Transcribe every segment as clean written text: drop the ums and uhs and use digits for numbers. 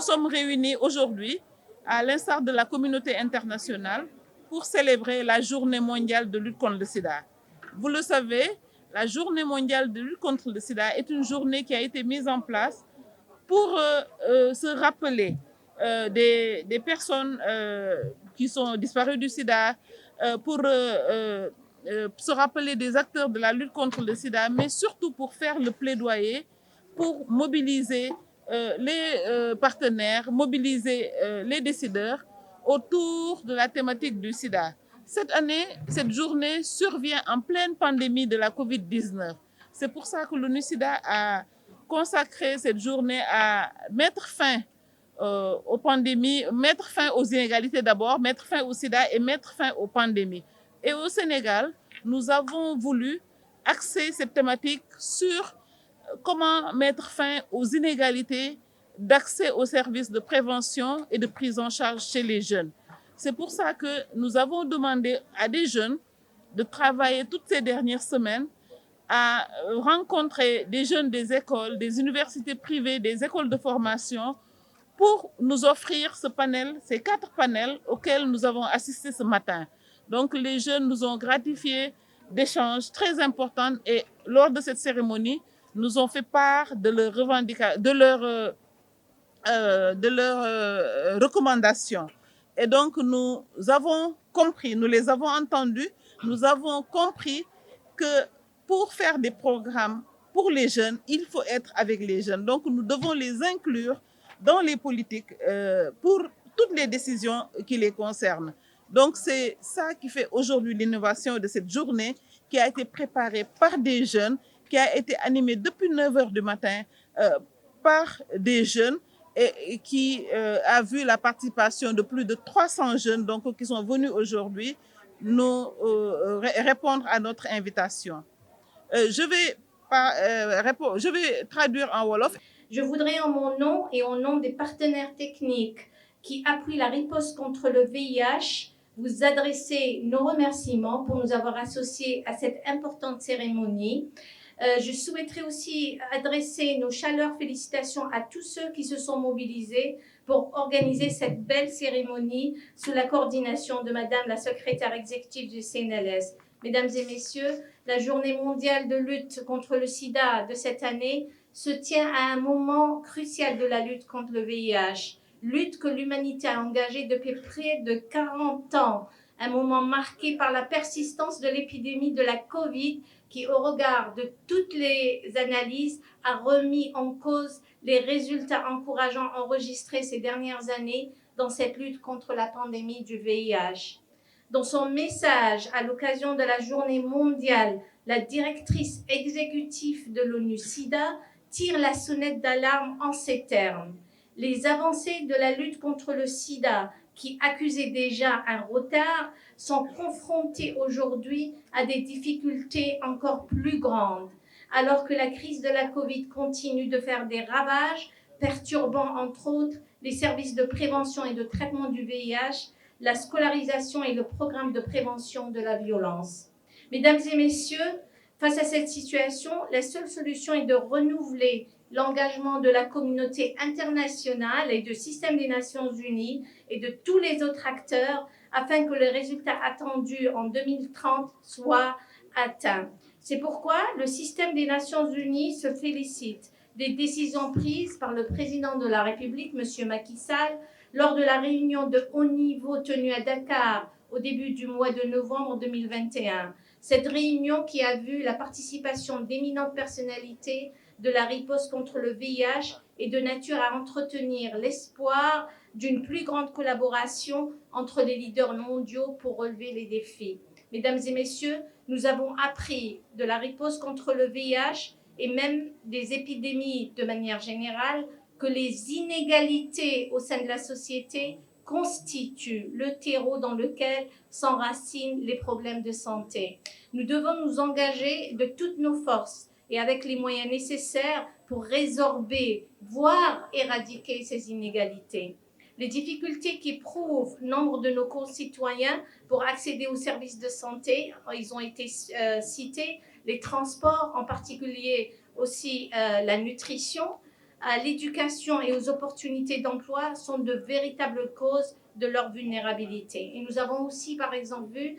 sommes réunis aujourd'hui, à l'instar de la communauté internationale, pour célébrer la Journée mondiale de lutte contre le sida. Vous le savez, la Journée mondiale de lutte contre le sida est une journée qui a été mise en place pour se rappeler des personnes qui sont disparues du sida, pour se rappeler des acteurs de la lutte contre le sida, mais surtout pour faire le plaidoyer, pour mobiliser les partenaires, mobiliser les décideurs autour de la thématique du sida. Cette année, cette journée survient en pleine pandémie de la Covid-19. C'est pour ça que l'ONU-SIDA a consacré cette journée à mettre fin aux pandémies, mettre fin aux inégalités d'abord, mettre fin au sida et mettre fin aux pandémies. Et au Sénégal, nous avons voulu axer cette thématique sur comment mettre fin aux inégalités d'accès aux services de prévention et de prise en charge chez les jeunes. C'est pour ça que nous avons demandé à des jeunes de travailler toutes ces dernières semaines à rencontrer des jeunes des écoles, des universités privées, des écoles de formation pour nous offrir ce panel, ces 4 panels auxquels nous avons assisté ce matin. Donc les jeunes nous ont gratifiés d'échanges très importants et lors de cette cérémonie, nous ont fait part de leurs revendications, de leurs recommandations. Et donc nous avons compris, nous les avons entendus, nous avons compris que pour faire des programmes pour les jeunes, il faut être avec les jeunes. Donc nous devons les inclure dans les politiques pour toutes les décisions qui les concernent. Donc c'est ça qui fait aujourd'hui l'innovation de cette journée qui a été préparée par des jeunes, qui a été animée depuis 9 heures du matin par des jeunes et qui a vu la participation de plus de 300 jeunes donc, qui sont venus aujourd'hui nous répondre à notre invitation. Je vais traduire en Wolof. Je voudrais en mon nom et au nom des partenaires techniques qui appuient la riposte contre le VIH vous adresser nos remerciements pour nous avoir associés à cette importante cérémonie. Je souhaiterais aussi adresser nos chaleureuses félicitations à tous ceux qui se sont mobilisés pour organiser cette belle cérémonie sous la coordination de Madame la secrétaire exécutive du CNLS. Mesdames et messieurs, la journée mondiale de lutte contre le sida de cette année se tient à un moment crucial de la lutte contre le VIH, lutte que l'humanité a engagée depuis près de 40 ans, un moment marqué par la persistance de l'épidémie de la Covid qui, au regard de toutes les analyses, a remis en cause les résultats encourageants enregistrés ces dernières années dans cette lutte contre la pandémie du VIH. Dans son message à l'occasion de la journée mondiale, la directrice exécutive de l'ONU-SIDA tire la sonnette d'alarme en ces termes. Les avancées de la lutte contre le sida, qui accusaient déjà un retard, sont confrontées aujourd'hui à des difficultés encore plus grandes. Alors que la crise de la Covid continue de faire des ravages, perturbant entre autres les services de prévention et de traitement du VIH, la scolarisation et le programme de prévention de la violence. Mesdames et messieurs, face à cette situation, la seule solution est de renouveler l'engagement de la communauté internationale et du système des Nations Unies et de tous les autres acteurs afin que les résultats attendus en 2030 soient atteints. C'est pourquoi le système des Nations Unies se félicite des décisions prises par le président de la République, M. Macky Sall, lors de la réunion de haut niveau tenue à Dakar au début du mois de novembre 2021. Cette réunion qui a vu la participation d'éminentes personnalités de la riposte contre le VIH est de nature à entretenir l'espoir d'une plus grande collaboration entre les leaders mondiaux pour relever les défis. Mesdames et messieurs, nous avons appris de la riposte contre le VIH et même des épidémies de manière générale que les inégalités au sein de la société constituent le terreau dans lequel s'enracinent les problèmes de santé. Nous devons nous engager de toutes nos forces et avec les moyens nécessaires pour résorber, voire éradiquer ces inégalités. Les difficultés qu'éprouvent nombre de nos concitoyens pour accéder aux services de santé, ils ont été cités, les transports, en particulier aussi la nutrition, à l'éducation et aux opportunités d'emploi sont de véritables causes de leur vulnérabilité. Et nous avons aussi, par exemple, vu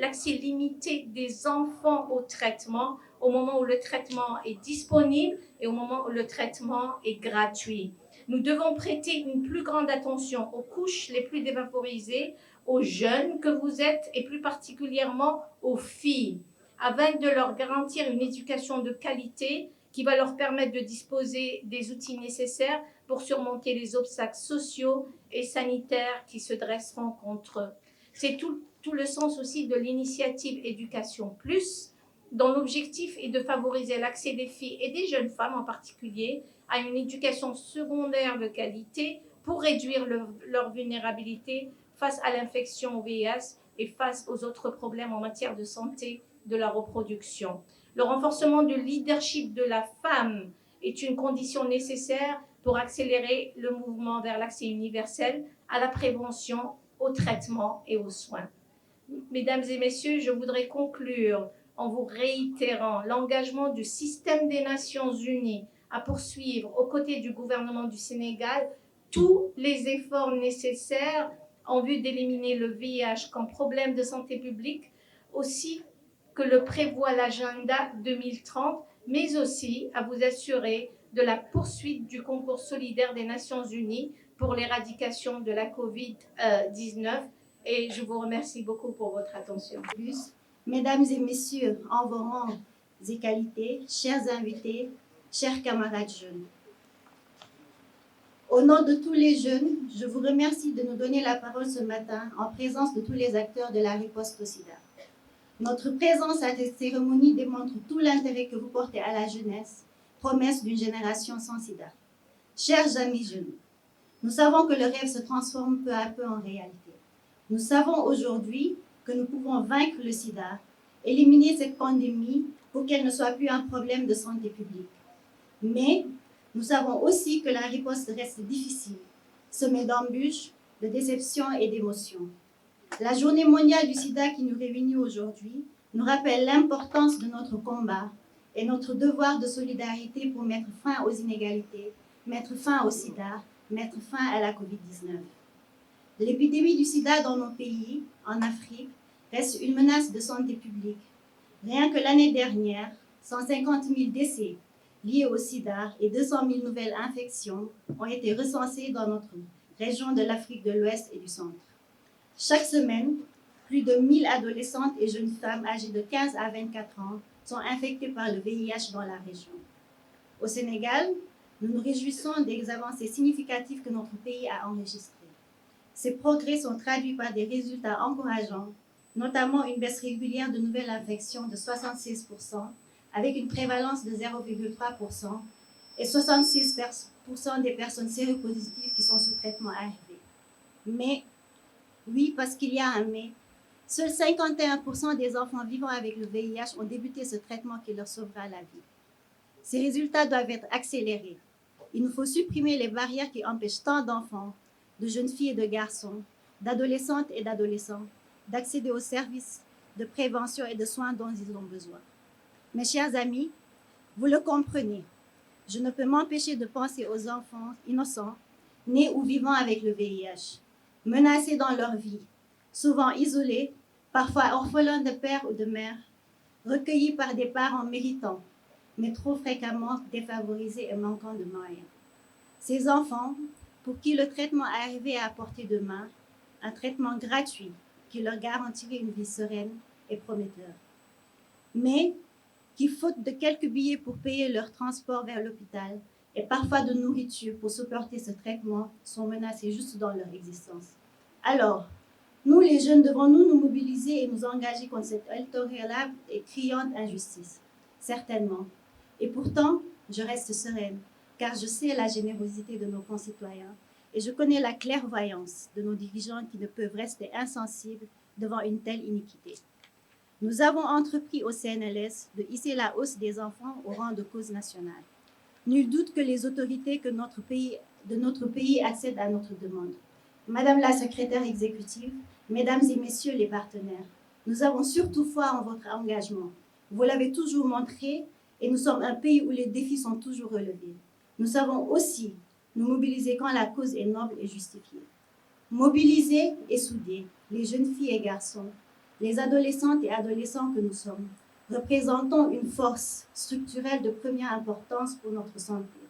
l'accès limité des enfants au traitement au moment où le traitement est disponible et au moment où le traitement est gratuit. Nous devons prêter une plus grande attention aux couches les plus défavorisées, aux jeunes que vous êtes et plus particulièrement aux filles, afin de leur garantir une éducation de qualité qui va leur permettre de disposer des outils nécessaires pour surmonter les obstacles sociaux et sanitaires qui se dresseront contre eux. C'est tout le sens aussi de l'initiative Éducation Plus, dont l'objectif est de favoriser l'accès des filles et des jeunes femmes en particulier à une éducation secondaire de qualité pour réduire leur vulnérabilité face à l'infection au VIH et face aux autres problèmes en matière de santé de la reproduction. Le renforcement du leadership de la femme est une condition nécessaire pour accélérer le mouvement vers l'accès universel à la prévention, au traitement et aux soins. Mesdames et messieurs, je voudrais conclure en vous réitérant l'engagement du système des Nations Unies à poursuivre aux côtés du gouvernement du Sénégal tous les efforts nécessaires en vue d'éliminer le VIH comme problème de santé publique, aussi que le prévoit l'agenda 2030, mais aussi à vous assurer de la poursuite du concours solidaire des Nations Unies pour l'éradication de la COVID-19. Et je vous remercie beaucoup pour votre attention. Mesdames et messieurs, en vos rangs et qualités, chers invités, chers camarades jeunes. Au nom de tous les jeunes, je vous remercie de nous donner la parole ce matin en présence de tous les acteurs de la riposte au sida. Notre présence à cette cérémonie démontre tout l'intérêt que vous portez à la jeunesse, promesse d'une génération sans sida. Chers amis jeunes, nous savons que le rêve se transforme peu à peu en réalité. Nous savons aujourd'hui que nous pouvons vaincre le sida, éliminer cette pandémie pour qu'elle ne soit plus un problème de santé publique. Mais nous savons aussi que la riposte reste difficile, semée d'embûches, de déceptions et d'émotions. La Journée mondiale du sida qui nous réunit aujourd'hui nous rappelle l'importance de notre combat et notre devoir de solidarité pour mettre fin aux inégalités, mettre fin au sida, mettre fin à la COVID-19. L'épidémie du sida dans nos pays, en Afrique, reste une menace de santé publique. Rien que l'année dernière, 150 000 décès liés au sida et 200 000 nouvelles infections ont été recensés dans notre région de l'Afrique de l'Ouest et du Centre. Chaque semaine, plus de 1000 adolescentes et jeunes femmes âgées de 15 à 24 ans sont infectées par le VIH dans la région. Au Sénégal, nous nous réjouissons des avancées significatives que notre pays a enregistrées. Ces progrès sont traduits par des résultats encourageants, notamment une baisse régulière de nouvelles infections de 76%, avec une prévalence de 0,3% et 66% des personnes séropositives qui sont sous traitement ARV. Mais, oui, parce qu'il y a un mais, seuls 51% des enfants vivant avec le VIH ont débuté ce traitement qui leur sauvera la vie. Ces résultats doivent être accélérés. Il nous faut supprimer les barrières qui empêchent tant d'enfants, de jeunes filles et de garçons, d'adolescentes et d'adolescents, d'accéder aux services de prévention et de soins dont ils ont besoin. Mes chers amis, vous le comprenez, je ne peux m'empêcher de penser aux enfants innocents, nés ou vivant avec le VIH, menacés dans leur vie, souvent isolés, parfois orphelins de père ou de mère, recueillis par des parents méritants, mais trop fréquemment défavorisés et manquant de moyens. Ces enfants, pour qui le traitement ARV à portée de main, un traitement gratuit qui leur garantirait une vie sereine et prometteur. Mais qui, faute de quelques billets pour payer leur transport vers l'hôpital et parfois de nourriture pour supporter ce traitement, sont menacés juste dans leur existence. Alors, nous les jeunes, devons-nous nous mobiliser et nous engager contre cette intolérable et criante injustice? Certainement. Et pourtant, je reste sereine, car je sais la générosité de nos concitoyens et je connais la clairvoyance de nos dirigeants qui ne peuvent rester insensibles devant une telle iniquité. Nous avons entrepris au CNLS de hisser la hausse des enfants au rang de cause nationale. Nul doute que les autorités de notre pays accèdent à notre demande. Madame la secrétaire exécutive, mesdames et messieurs les partenaires, nous avons surtout foi en votre engagement. Vous l'avez toujours montré et nous sommes un pays où les défis sont toujours relevés. Nous savons aussi nous mobiliser quand la cause est noble et justifiée. Mobiliser et souder les jeunes filles et garçons, les adolescentes et adolescents que nous sommes, représentons une force structurelle de première importance pour notre santé.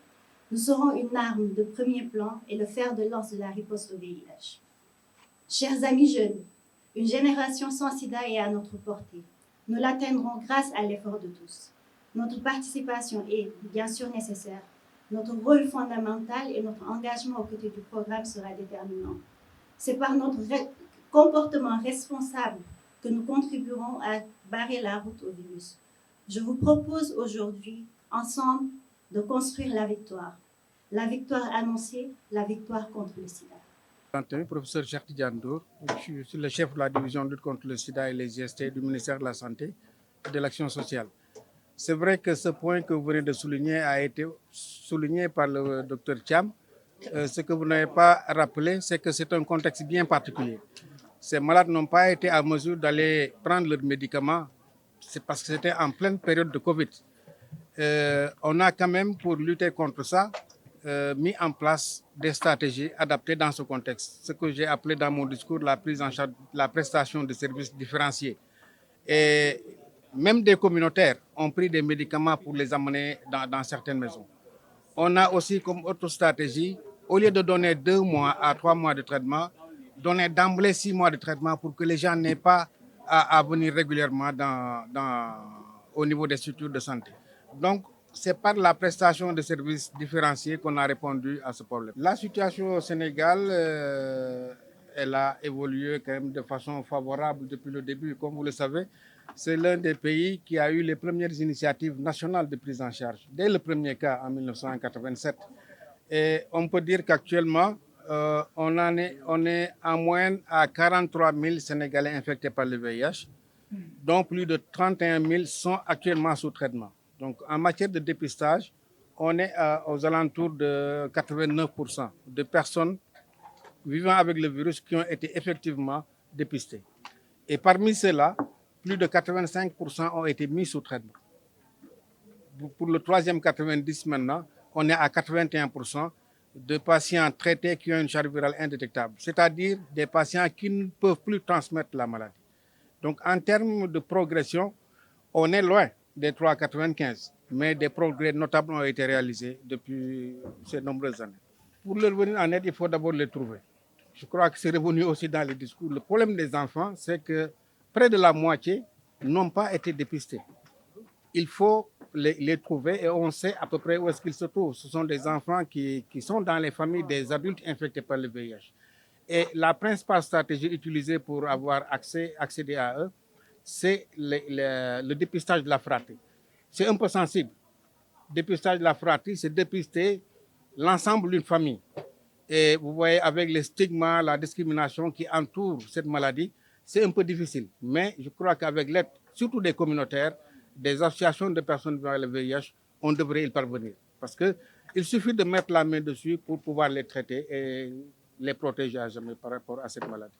Nous serons une arme de premier plan et le fer de lance de la riposte au VIH. Chers amis jeunes, une génération sans sida est à notre portée. Nous l'atteindrons grâce à l'effort de tous. Notre participation est bien sûr nécessaire. Notre rôle fondamental et notre engagement aux côtés du programme sera déterminant. C'est par notre comportement responsable que nous contribuerons à barrer la route au virus. Je vous propose aujourd'hui, ensemble, de construire la victoire annoncée, la victoire contre le sida. Professeur Cheikh Tidiane Ndour, je suis le chef de la division de lutte contre le sida et les IST du ministère de la Santé et de l'Action sociale. C'est vrai que ce point que vous venez de souligner a été souligné par le docteur Thiam. Ce que vous n'avez pas rappelé, c'est que c'est un contexte bien particulier. Ces malades n'ont pas été à mesure d'aller prendre leurs médicaments, c'est parce que c'était en pleine période de Covid. On a quand même, pour lutter contre ça, mis en place des stratégies adaptées dans ce contexte. Ce que j'ai appelé dans mon discours la prise en charge, la prestation de services différenciés. Et même des communautaires ont pris des médicaments pour les amener dans certaines maisons. On a aussi comme autre stratégie, au lieu de donner 2 mois à 3 mois de traitement, donner d'emblée 6 mois de traitement pour que les gens n'aient pas à venir régulièrement au niveau des structures de santé. Donc, c'est par la prestation de services différenciés qu'on a répondu à ce problème. La situation au Sénégal, elle a évolué quand même de façon favorable depuis le début. Comme vous le savez, c'est l'un des pays qui a eu les premières initiatives nationales de prise en charge, dès le premier cas en 1987. Et on peut dire qu'actuellement, on est en moyenne à 43 000 Sénégalais infectés par le VIH, dont plus de 31 000 sont actuellement sous traitement. Donc, en matière de dépistage, on est aux alentours de 89% de personnes vivant avec le virus qui ont été effectivement dépistées. Et parmi ceux-là, plus de 85% ont été mis sous traitement. Pour le troisième 90 maintenant, on est à 81% de patients traités qui ont une charge virale indétectable, c'est-à-dire des patients qui ne peuvent plus transmettre la maladie. Donc, en termes de progression, on est loin des 3,95, mais des progrès notables ont été réalisés depuis ces nombreuses années. Pour leur venir en aide, il faut d'abord les trouver. Je crois que c'est revenu aussi dans les discours. Le problème des enfants, c'est que près de la moitié n'ont pas été dépistés. Il faut les trouver et on sait à peu près où est-ce qu'ils se trouvent. Ce sont des enfants qui sont dans les familles des adultes infectés par le VIH. Et la principale stratégie utilisée pour avoir accéder à eux, c'est le dépistage de la fratrie. C'est un peu sensible. Le dépistage de la fratrie, c'est dépister l'ensemble d'une famille. Et vous voyez, avec les stigmas, la discrimination qui entoure cette maladie, c'est un peu difficile. Mais je crois qu'avec l'aide, surtout des communautaires, des associations de personnes vivant avec le VIH, on devrait y parvenir. Parce qu'il suffit de mettre la main dessus pour pouvoir les traiter et les protéger à jamais par rapport à cette maladie.